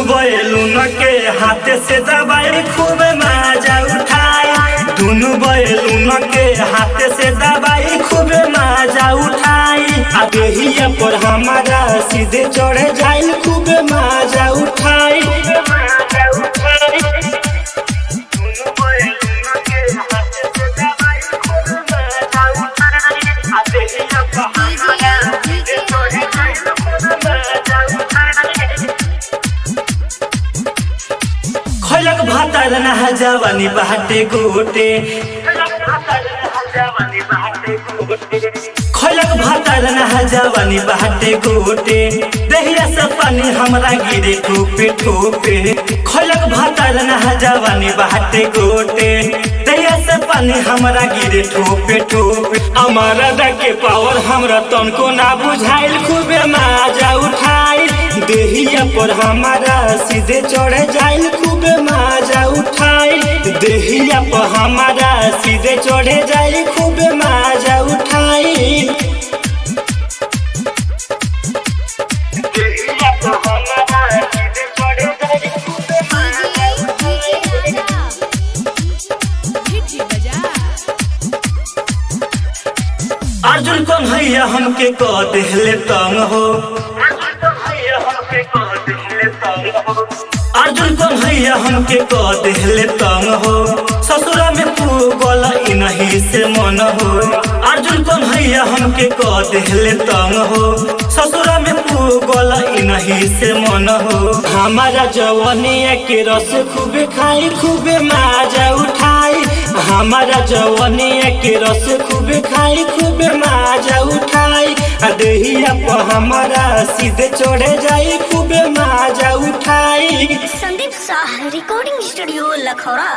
Balloon के हाथ से दबाई खूब मजा उठाई। दोनों बैलून के हाथ से दबाई खूब मजा उठाई। देहिया पर हमारा सीधे चढ़ जाए खूब मजा उठाई। खलक भातर नहा जवानी बाटे गोटे। खलक भातर नहा जवानी बाटे गोटे। दहिया से पानी हमरा गिरे ठोपे ठोपे। खलक भातर नहा जवानी बाटे गोटे। दहिया से पानी हमरा गिरे ठोपे ठोपे। हमारा के पावर हमरा तनको ना बुझाइल खूबे मजा उठाई। देहिया पर हमारा सीधे चढ़ जाइल खूबे मजा उठाई। देहिया पर हमारा सीधे चढ़ जाइल खूबे मजा उठाई। देहिया पर हमारा सीधे चढ़ जाइल खूबे मजा उठाई। अर्जुन कौन हैया हमके कह देहले तंग हो। अर्जुन कौन हैया हमके कह देहले तंग हो। ससुरा में पूगल इनही से मन हो। अर्जुन कौन हैया हमके कह देहले तंग हो। ससुरा में पूगल इनही से मन हो। हमारा जवानिया के रस खूबे खाई खूबे मजा उठाई। हमारा जवानिया के रस खूबे खाई खूबे मजा उठाई। देहिया पर हमारा सीधे चढ़े जाई खूबे मजा उठाई। Sandeep Shah recording studio Lakhaura.